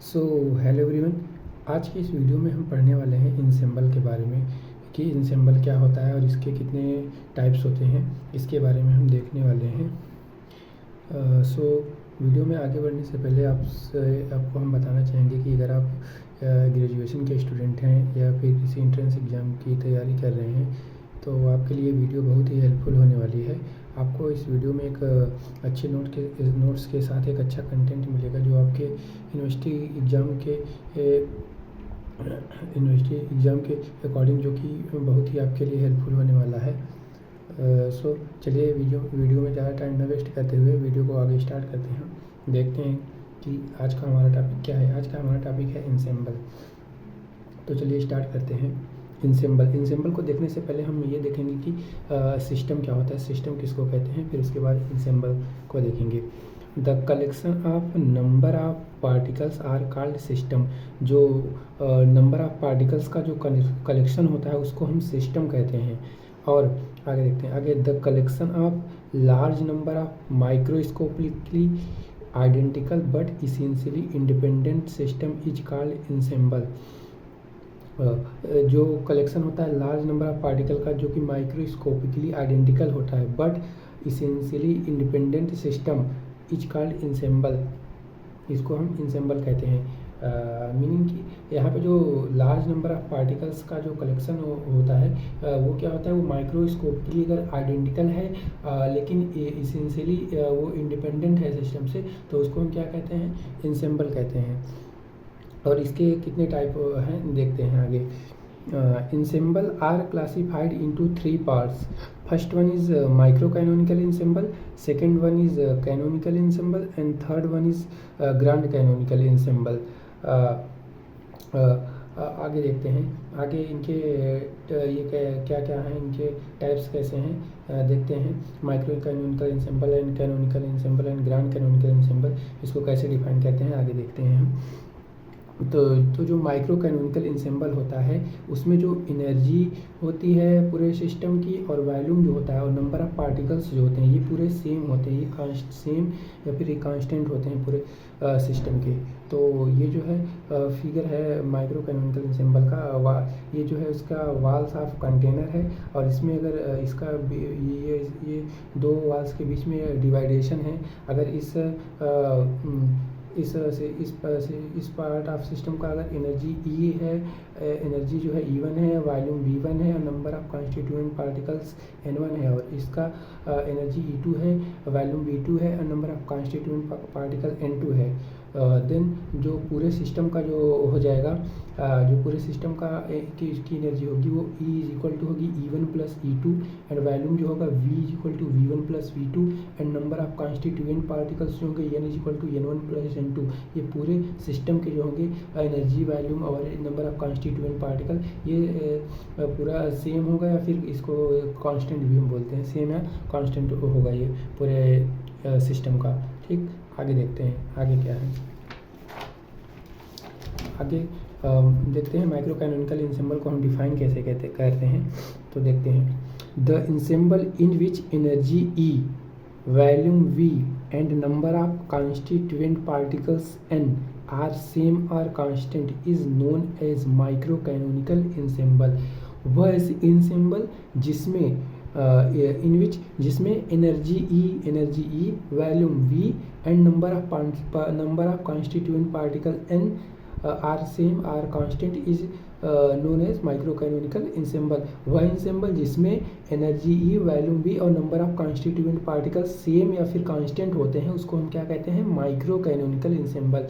So hello everyone. आज की इस वीडियो में हम पढ़ने वाले हैं इनसेंबल के बारे में कि इनसेंबल क्या होता है और इसके कितने टाइप्स होते हैं, इसके बारे में हम देखने वाले हैं। वीडियो में आगे बढ़ने से पहले आपको हम बताना चाहेंगे कि अगर आप ग्रेजुएशन के स्टूडेंट हैं या फिर किसी एंट्रेंस एग्ज़ाम की तैयारी कर रहे हैं तो आपके लिए वीडियो बहुत ही हेल्पफुल होने वाली है। आपको इस वीडियो में एक अच्छे नोट्स के साथ एक अच्छा कंटेंट मिलेगा जो आपके यूनिवर्सिटी एग्ज़ाम के अकॉर्डिंग, जो कि बहुत ही आपके लिए हेल्पफुल होने वाला है। चलिए वीडियो में ज़्यादा टाइम न वेस्ट करते हुए वीडियो को आगे स्टार्ट करते हैं। देखते हैं कि आज का हमारा टॉपिक क्या है। आज का हमारा टॉपिक है इनसेंबल। तो चलिए स्टार्ट करते हैं। इनसेंबल को देखने से पहले हम ये देखेंगे कि सिस्टम क्या होता है, सिस्टम किसको कहते हैं, फिर उसके बाद इनसेंबल को देखेंगे। The collection of number of particles are called system. जो नंबर ऑफ पार्टिकल्स का जो कलेक्शन होता है उसको हम सिस्टम कहते हैं। और आगे देखते हैं। आगे the collection of large number of microscopically identical but essentially independent system is called ensemble. जो कलेक्शन होता है लार्ज नंबर ऑफ पार्टिकल का जो कि माइक्रोस्कोपिकली आइडेंटिकल होता है but essentially independent system is called ensemble. इसको हम इनसेंबल कहते हैं। मीनिंग कि यहाँ पे जो लार्ज नंबर ऑफ पार्टिकल्स का जो कलेक्शन होता है वो क्या होता है, वो माइक्रोस्कोपिकली अगर आइडेंटिकल है लेकिन इसेंशियली वो इंडिपेंडेंट है सिस्टम से, तो उसको हम क्या कहते हैं, इनसेंबल कहते हैं। और इसके कितने टाइप हैं देखते हैं आगे। Ensemble are classified into 3 parts. First one is micro canonical ensemble, second one is canonical ensemble and third one is grand canonical ensemble. आगे देखते हैं। आगे इनके ये क्या क्या हैं, इनके टाइप्स कैसे हैं देखते हैं। Micro canonical ensemble and canonical ensemble and grand canonical ensemble, इसको कैसे डिफाइन करते हैं आगे देखते हैं हम। तो जो माइक्रो कैनोनिकल इनसेंबल होता है उसमें जो एनर्जी होती है पूरे सिस्टम की और वॉल्यूम जो होता है और नंबर ऑफ पार्टिकल्स जो होते हैं ये पूरे सेम होते हैं, ये सेम या फिर ये कांस्टेंट होते हैं पूरे सिस्टम के। तो ये जो है फिगर है माइक्रो कैनोनिकल इनसेंबल का। ये जो है उसका वाल्स ऑफ कंटेनर है और इसमें अगर इसका ये 2 वाल्स के बीच में डिवाइडेशन है। अगर इस पार्ट ऑफ सिस्टम का अगर एनर्जी ई है, एनर्जी जो है E1 है, वॉल्यूम V1 है और number of constituent particles N1 है, और इसका एनर्जी E2 है, वॉल्यूम V2 है और number of constituent particle N2 है। देन जो पूरे सिस्टम का जो हो जाएगा, जो पूरे सिस्टम का की एनर्जी होगी वो E इज इक्वल टू होगी E1 plus E2 and volume जो होगा V is equal to V1 plus V2 and number of constituent particles जो होंगे N is equal to N1 plus N2। ये पूरे सिस्टम के जो होंगे एनर्जी, वॉल्यूम और नंबर ऑफ कॉन्स्टिट्यूएंट पार्टिकल ये पूरा सेम होगा या फिर इसको कांस्टेंट भी हम बोलते हैं। सेम है, कांस्टेंट होगा ये पूरे सिस्टम का। ठीक, आगे देखते हैं आगे क्या है। आगे देखते हैं माइक्रो कैनोनिकल इनसेंबल को हम डिफाइन कैसे करते हैं। तो देखते हैं। The ensemble in which energy E, volume V and number of constituent particles N are same or constant is known as microcanonical ensemble। वह ensemble जिसमें energy E, volume V and number of constituent particle N are same or constant is known as micro canonical ensemble. वह ensemble जिसमें energy E, volume V और number of constituent particle same या फिर constant होते हैं उसको हम क्या कहते हैं, micro canonical ensemble.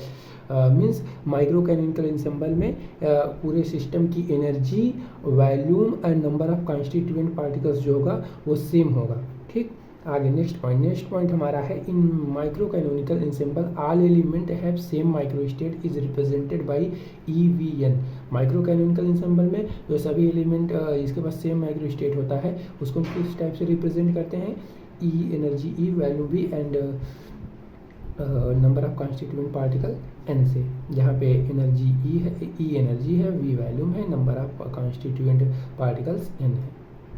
Means micro canonical ensemble में पूरे सिस्टम की energy, volume and number of constituent particles जो होगा वो सेम होगा। ठीक, आगे नेक्स्ट पॉइंट हमारा है। In micro canonical ensemble all element have same micro state is represented by EVN। Micro canonical ensemble में जो सभी एलिमेंट इसके पास सेम माइक्रो स्टेट होता है उसको हम किस टाइप से रिप्रेजेंट करते हैं, energy E, volume V and number of constituent particle N से। जहाँ पे एनर्जी E एनर्जी है, V वॉल्यूम है, number of constituent particles N है।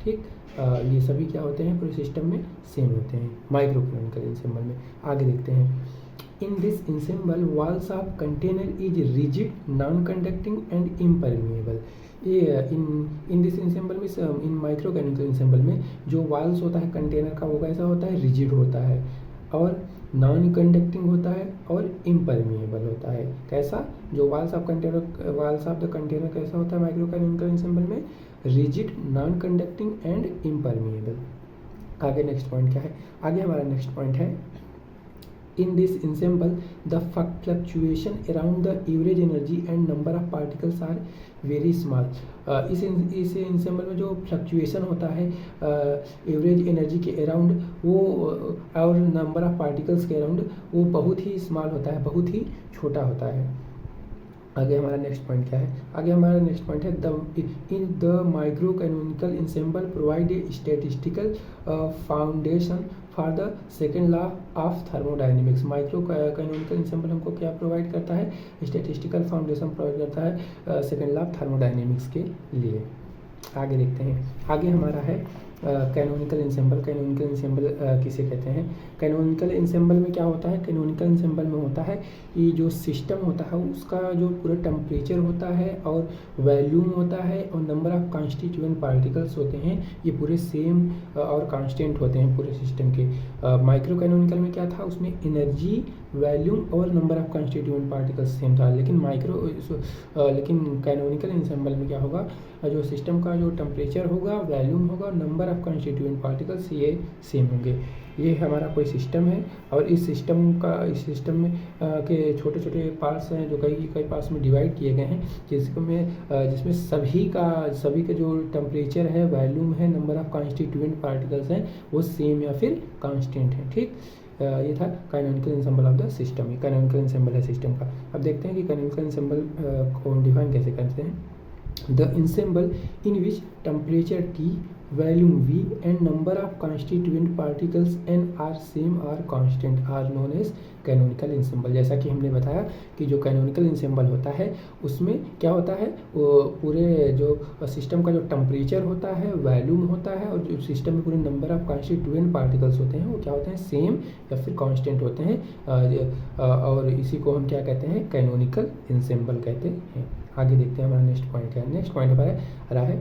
ठीक, ये सभी क्या होते हैं पूरे सिस्टम में सेम होते हैं माइक्रो कैनोनिकल इनसेंबल में। आगे देखते हैं। In this ensemble, walls of container is rigid, non-conducting and impermeable. ये इन दिस इंसेंबल में, इन माइक्रोकैनिकल इंसेंबल में जो वाल्स होता है कंटेनर का वो कैसा होता है, रिजिड होता है और नॉन कंडक्टिंग होता है और इम्परमिएबल होता है। कैसा, जो वाल्स ऑफ द कंटेनर कैसा होता है माइक्रोकैनिकल इंसेंबल में, rigid, non conducting and impermeable. आगे नेक्स्ट पॉइंट क्या है, आगे हमारा नेक्स्ट पॉइंट है in this ensemble the fluctuation around the average energy and number of particles are very small। इस ensemble में जो फ्लक्चुएशन होता है एवरेज एनर्जी के अराउंड वो और नंबर ऑफ पार्टिकल्स के अराउंड वो बहुत ही स्मॉल होता है, बहुत ही छोटा होता है। आगे हमारा नेक्स्ट पॉइंट क्या है, आगे हमारा नेक्स्ट पॉइंट है the micro canonical ensemble provide a statistical foundation for the second law of thermodynamics. Micro canonical ensemble हमको क्या प्रोवाइड करता है, स्टैटिस्टिकल फाउंडेशन प्रोवाइड करता है सेकेंड लॉ ऑफ थर्मोडायनेमिक्स के लिए। आगे देखते हैं, आगे हमारा है कैनोनिकल इंसेंबल। कैनोनिकल इंसेंबल किसे कहते हैं, कैनोनिकल इंसेंबल में क्या होता है, कैनोनिकल इंसेंबल में होता है ये जो सिस्टम होता है उसका जो पूरा टेम्परेचर होता है और वॉल्यूम होता है और नंबर ऑफ कॉन्स्टिट्यूएंट पार्टिकल्स होते हैं ये पूरे सेम और कांस्टेंट होते हैं पूरे सिस्टम के। माइक्रो कैनोनिकल में क्या था, उसमें एनर्जी, वॉल्यूम और number of constituent particles same था, लेकिन कैनोनिकल इंसेंबल में क्या होगा, जो सिस्टम का जो टेम्परेचर होगा, वॉल्यूम होगा और नंबर ऑफ कॉन्स्टिट्यूएंट पार्टिकल्स ये सेम होंगे। ये हमारा कोई सिस्टम है और इस सिस्टम में के छोटे छोटे पार्ट्स हैं जो कई पार्ट्स में डिवाइड किए गए हैं, जिसमें सभी के जो टेम्परेचर है, वॉल्यूम है, नंबर ऑफ कॉन्स्टिट्यूएंट पार्टिकल्स हैं वो सेम या फिर कांस्टेंट हैं। ठीक, ये था canonical ensemble of the system. ये कैनोनिकल इंसेंबल है सिस्टम का। अब देखते हैं कि कैनोनिकल इंसेंबल को डिफाइन कैसे करते हैं। The ensemble in which temperature T, volume V and number of constituent particles N are same or constant are known as canonical ensemble। जैसा कि हमने बताया कि जो कैनोनिकल इंसेंबल होता है उसमें क्या होता है, वो पूरे जो सिस्टम का जो टेम्परेचर होता है, वॉल्यूम होता है और जो सिस्टम में पूरे नंबर ऑफ कॉन्स्टिट्यूएंट पार्टिकल्स होते हैं वो क्या होते हैं, सेम या फिर कांस्टेंट होते हैं और इसी को हम क्या कहते हैं, कैनोनिकल इंसेंबल कहते हैं। आगे देखते हैं हमारा नेक्स्ट पॉइंट क्या है। नेक्स्ट पॉइंट हमारा है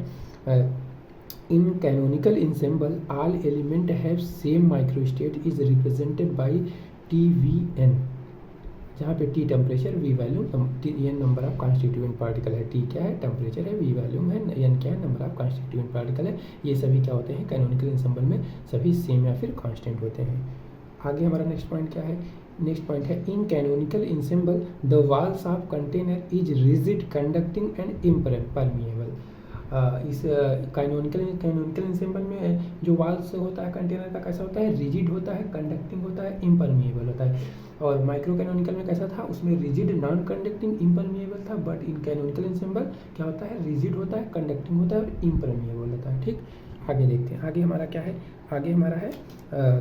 in canonical ensemble all element have same microstate is represented by TVN, जहाँ पे T temperature, V volume, N number of constituent particle है। T क्या है, टेम्परेचर है, V वैल्यूम है, N क्या है, नंबर ऑफ कॉन्स्टिट्यूएंट पार्टिकल है। ये सभी क्या होते हैं कैनोनिकल इंसेंबल में, सभी सेम या फिर कांस्टेंट होते हैं। आगे हमारा नेक्स्ट पॉइंट क्या है, नेक्स्ट पॉइंट है in canonical ensemble the walls of container is rigid, conducting and impermeable. इस कैनोनिकल इंसेंबल में जो वॉल्स होता है कंटेनर का कैसा होता है, रिजिड होता है, कंडक्टिंग होता है, इम्परमिएबल होता है। और माइक्रो कैनोनिकल में कैसा था, उसमें रिजिड, नॉन कंडक्टिंग, इम्परमिएबल था। बट इन कैनोनिकल इंसेंबल क्या होता है, रिजिड होता है, कंडक्टिंग होता है और इम्परमिएबल होता है। ठीक, आगे देखते हैं आगे हमारा क्या है, आगे हमारा है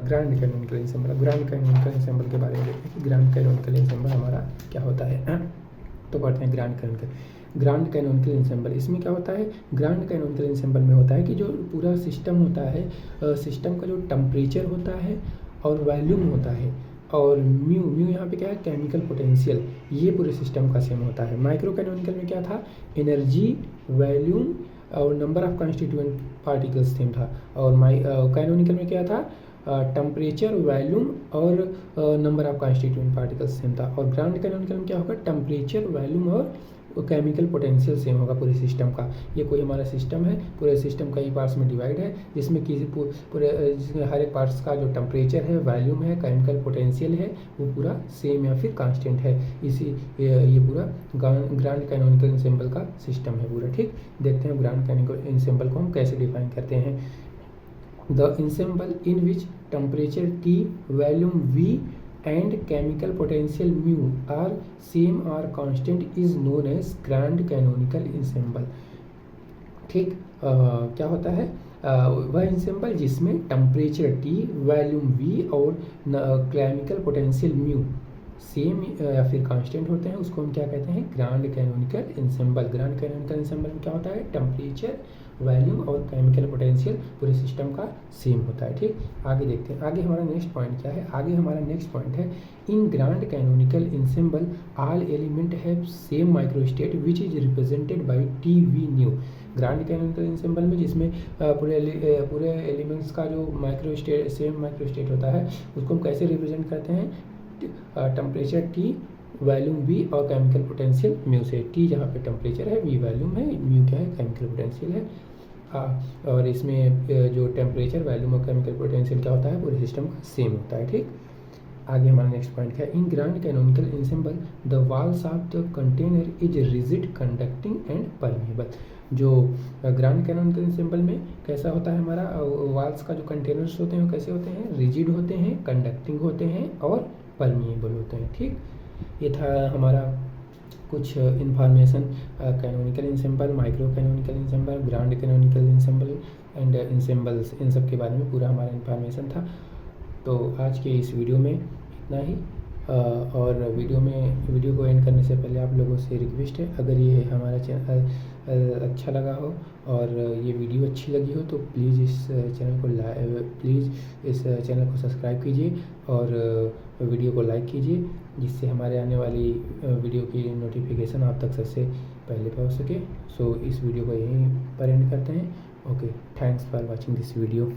grand canonical ensemble. Grand canonical ensemble के बारे में देखते हैं कि ग्रांड कैनोनिकल इंसेंबल हमारा क्या होता है। तो पढ़ते हैं ग्रांड कैनोनिकल इंसेंबल। इसमें क्या होता है, ग्रांड कैनोनिकल इंसेंबल में होता है कि जो पूरा सिस्टम होता है, सिस्टम का जो टेम्परेचर होता है और वॉल्यूम होता है और म्यू यहाँ पे क्या है, केमिकल पोटेंशियल, ये पूरे सिस्टम का सेम होता है। माइक्रो कैनोनिकल में क्या था, एनर्जी, वॉल्यूम और number of constituent particles same था। और कैनोनिकल में क्या था, टेम्परेचर, वॉल्यूम और number of constituent particles same था। और ग्रांड कैनोनिकल में क्या होगा, टेम्परेचर, वॉल्यूम और केमिकल पोटेंशियल सेम होगा पूरे सिस्टम का। ये कोई हमारा सिस्टम है, पूरे सिस्टम कई पार्ट्स में डिवाइड है, जिसमें जिसमें हर एक पार्ट्स का जो टेम्परेचर है, वॉल्यूम है, केमिकल पोटेंशियल है वो पूरा सेम या फिर कांस्टेंट है। ये पूरा ग्रांड कैनोनिकल इंसेंबल का सिस्टम है पूरा। ठीक, देखते हैं ग्रांड कैनोनिकल इंसेंबल को हम कैसे डिफाइन करते हैं। The ensemble in which temperature T, volume V and chemical potential mu are same or constant is known as grand canonical ensemble। ठीक, क्या होता है, वह इंसेंबल जिसमें टेम्परेचर T, वॉल्यूम V और केमिकल पोटेंशियल म्यू सेम या फिर constant होते हैं उसको हम क्या कहते हैं, grand canonical ensemble. Grand canonical ensemble में क्या होता है, टेम्परेचर, वॉल्यूम और केमिकल पोटेंशियल पूरे सिस्टम का सेम होता है। ठीक, आगे देखते हैं। आगे हमारा नेक्स्ट पॉइंट क्या है, आगे हमारा नेक्स्ट पॉइंट है, in grand canonical ensemble all element have same microstate which is represented by T V mu. Grand canonical ensemble में जिसमें पूरे एलिमेंट्स का जो माइक्रोस्टेट सेम माइक्रोस्टेट होता है उसको हम कैसे रिप्रेजेंट करते हैं, टेम्परेचर टी, वॉल्यूम वी और केमिकल पोटेंशियल म्यू से। टी जहाँ पे टेम्परेचर है, वी वॉल्यूम है, म्यू क्या है, केमिकल पोटेंशियल है। और इसमें जो टेम्परेचर, वॉल्यूम और केमिकल पोटेंशियल क्या होता है, पूरे सिस्टम का सेम होता है। ठीक, आगे हमारा नेक्स्ट पॉइंट क्या है, in grand canonical ensemble the walls of the container is rigid, conducting and permeable. जो ग्रांड कैनोनिकल इंसेंबल में कैसा होता है, हमारा वॉल्स का जो कंटेनर्स होते हैं वो कैसे होते हैं, रिजिड होते हैं, कंडक्टिंग होते हैं और परमिएबल होते हैं। ठीक, ये था हमारा कुछ information canonical ensemble, micro canonical ensemble, grand canonical ensemble and ensembles, इन सब के बारे में पूरा हमारा इन्फॉर्मेशन था। तो आज के इस वीडियो में इतना ही। और वीडियो को एंड करने से पहले आप लोगों से रिक्वेस्ट है, अगर ये हमारा चैनल अच्छा लगा हो और ये वीडियो अच्छी लगी हो तो प्लीज़ इस चैनल को सब्सक्राइब कीजिए और वीडियो को लाइक कीजिए, जिससे हमारे आने वाली वीडियो की नोटिफिकेशन आप तक सबसे पहले पहुंच सके। सो इस वीडियो को यहीं पर एंड करते हैं। Okay, thanks for watching this video.